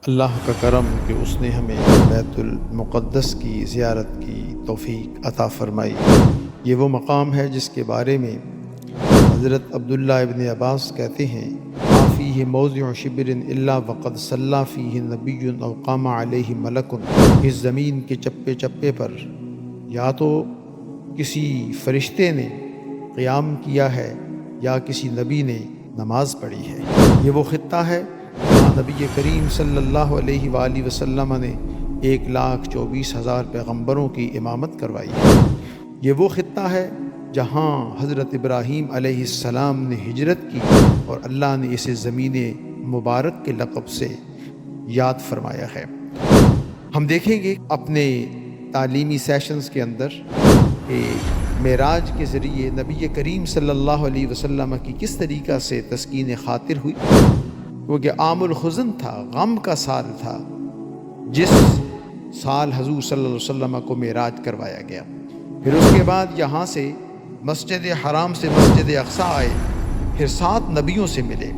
اللہ کا کرم کہ اس نے ہمیں بیت المقدس کی زیارت کی توفیق عطا فرمائی۔ یہ وہ مقام ہے جس کے بارے میں حضرت عبداللہ ابن عباس کہتے ہیں، ما فیہ موضع شبر الا وقد صلی فیہ نبی او قام علیہ ملک۔ اس زمین کے چپے چپے پر یا تو کسی فرشتے نے قیام کیا ہے یا کسی نبی نے نماز پڑھی ہے۔ یہ وہ خطہ ہے جہاں نبی کریم صلی اللہ علیہ وآلہ وسلم نے 1,24,000 پیغمبروں کی امامت کروائی ہے۔ یہ وہ خطہ ہے جہاں حضرت ابراہیم علیہ السلام نے ہجرت کی اور اللہ نے اسے زمین مبارک کے لقب سے یاد فرمایا ہے۔ ہم دیکھیں گے اپنے تعلیمی سیشنز کے اندر کہ معراج کے ذریعے نبی کریم صلی اللہ علیہ وسلم کی کس طریقہ سے تسکین خاطر ہوئی، کیونکہ عام الحزن تھا، غم کا سال تھا جس سال حضور صلی اللہ علیہ وسلم کو معراج کروایا گیا۔ پھر اس کے بعد یہاں سے مسجد حرام سے مسجد اقصی آئے، پھر 7 نبیوں سے ملے،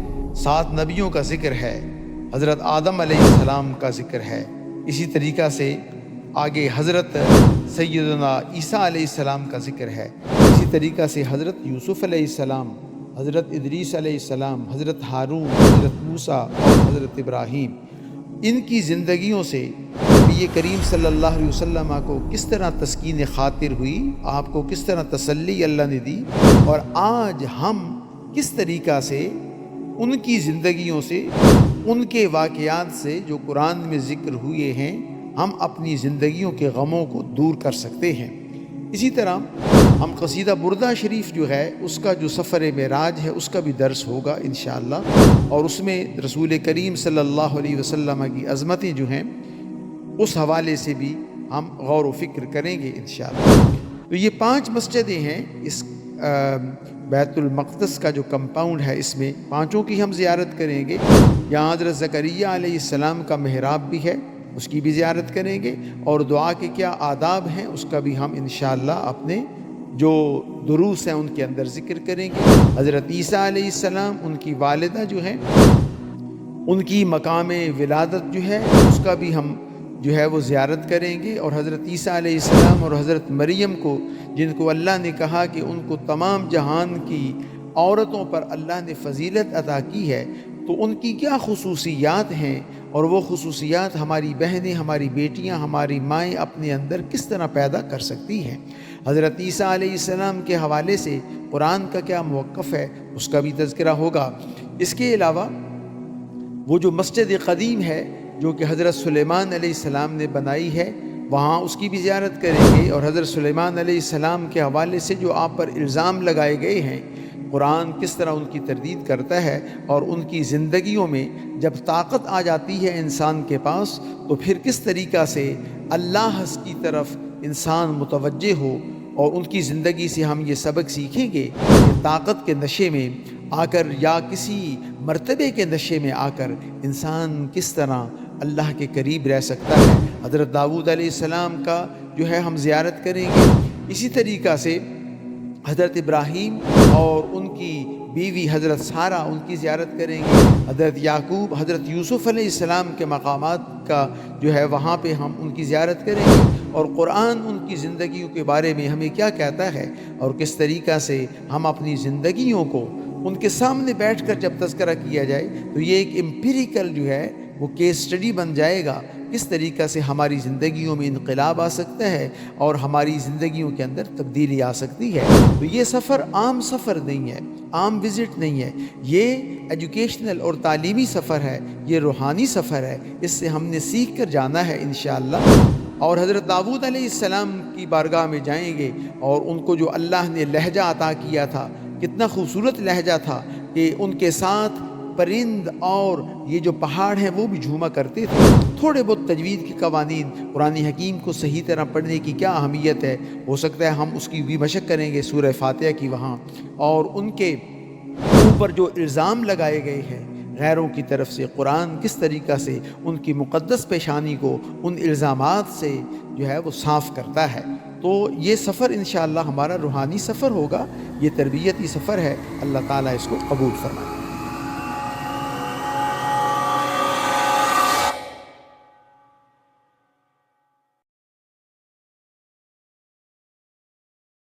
7 نبیوں کا ذکر ہے، حضرت آدم علیہ السلام کا ذکر ہے، اسی طریقہ سے آگے حضرت سیدنا عیسیٰ علیہ السلام کا ذکر ہے، اسی طریقہ سے حضرت یوسف علیہ السلام، حضرت ادریس علیہ السلام، حضرت ہارون، حضرت موسیٰ اور حضرت ابراہیم، ان کی زندگیوں سے نبی کریم صلی اللہ علیہ وسلم کو کس طرح تسکین خاطر ہوئی، آپ کو کس طرح تسلی اللہ نے دی، اور آج ہم کس طریقہ سے ان کی زندگیوں سے، ان کے واقعات سے جو قرآن میں ذکر ہوئے ہیں، ہم اپنی زندگیوں کے غموں کو دور کر سکتے ہیں۔ اسی طرح ہم قصیدہ بردہ شریف جو ہے اس کا جو سفر معراج ہے اس کا بھی درس ہوگا انشاءاللہ، اور اس میں رسول کریم صلی اللہ علیہ وسلم کی عظمتیں جو ہیں اس حوالے سے بھی ہم غور و فکر کریں گے انشاءاللہ۔ تو یہ 5 مسجدیں ہیں اس بیت المقدس کا جو کمپاؤنڈ ہے، اس میں 5 کی ہم زیارت کریں گے۔ یہاں حضرت زکریہ علیہ السلام کا محراب بھی ہے، اس کی بھی زیارت کریں گے، اور دعا کے کیا آداب ہیں اس کا بھی ہم انشاءاللہ اپنے جو دروس ہیں ان کے اندر ذکر کریں گے۔ حضرت عیسیٰ علیہ السلام، ان کی والدہ جو ہیں، ان کی مقام ولادت جو ہے اس کا بھی ہم جو ہے وہ زیارت کریں گے، اور حضرت عیسیٰ علیہ السلام اور حضرت مریم کو، جن کو اللہ نے کہا کہ ان کو تمام جہان کی عورتوں پر اللہ نے فضیلت عطا کی ہے، تو ان کی کیا خصوصیات ہیں، اور وہ خصوصیات ہماری بہنیں، ہماری بیٹیاں، ہماری مائیں اپنے اندر کس طرح پیدا کر سکتی ہیں۔ حضرت عیسیٰ علیہ السلام کے حوالے سے قرآن کا کیا موقف ہے اس کا بھی تذکرہ ہوگا۔ اس کے علاوہ وہ جو مسجد قدیم ہے جو کہ حضرت سلیمان علیہ السلام نے بنائی ہے، وہاں اس کی بھی زیارت کریں گے، اور حضرت سلیمان علیہ السلام کے حوالے سے جو آپ پر الزام لگائے گئے ہیں، قرآن کس طرح ان کی تردید کرتا ہے، اور ان کی زندگیوں میں جب طاقت آ جاتی ہے انسان کے پاس تو پھر کس طریقہ سے اللہ کی طرف انسان متوجہ ہو، اور ان کی زندگی سے ہم یہ سبق سیکھیں گے کہ طاقت کے نشے میں آ کر یا کسی مرتبے کے نشے میں آ کر انسان کس طرح اللہ کے قریب رہ سکتا ہے۔ حضرت داؤد علیہ السلام کا جو ہے ہم زیارت کریں گے، اسی طریقہ سے حضرت ابراہیم اور ان کی بیوی حضرت سارہ، ان کی زیارت کریں گے، حضرت یعقوب، حضرت یوسف علیہ السلام کے مقامات کا جو ہے وہاں پہ ہم ان کی زیارت کریں گے، اور قرآن ان کی زندگیوں کے بارے میں ہمیں کیا کہتا ہے، اور کس طریقہ سے ہم اپنی زندگیوں کو ان کے سامنے بیٹھ کر جب تذکرہ کیا جائے تو یہ ایک امپیریکل جو ہے وہ کیس سٹڈی بن جائے گا، کس طریقہ سے ہماری زندگیوں میں انقلاب آ سکتا ہے اور ہماری زندگیوں کے اندر تبدیلی آ سکتی ہے۔ تو یہ سفر عام سفر نہیں ہے، عام وزٹ نہیں ہے، یہ ایجوکیشنل اور تعلیمی سفر ہے، یہ روحانی سفر ہے، اس سے ہم نے سیکھ کر جانا ہے انشاءاللہ۔ اور حضرت داؤد علیہ السلام کی بارگاہ میں جائیں گے، اور ان کو جو اللہ نے لہجہ عطا کیا تھا، کتنا خوبصورت لہجہ تھا کہ ان کے ساتھ پرند اور یہ جو پہاڑ ہیں وہ بھی جھوما کرتے تھے۔ تھوڑے بہت تجوید کے قوانین، قرآن حکیم کو صحیح طرح پڑھنے کی کیا اہمیت ہے، ہو سکتا ہے ہم اس کی بھی مشق کریں گے سورہ فاتحہ کی وہاں، اور ان کے اوپر جو الزام لگائے گئے ہیں غیروں کی طرف سے، قرآن کس طریقہ سے ان کی مقدس پیشانی کو ان الزامات سے جو ہے وہ صاف کرتا ہے۔ تو یہ سفر انشاءاللہ ہمارا روحانی سفر ہوگا، یہ تربیتی سفر ہے، اللہ تعالیٰ اس کو قبول فرمائے۔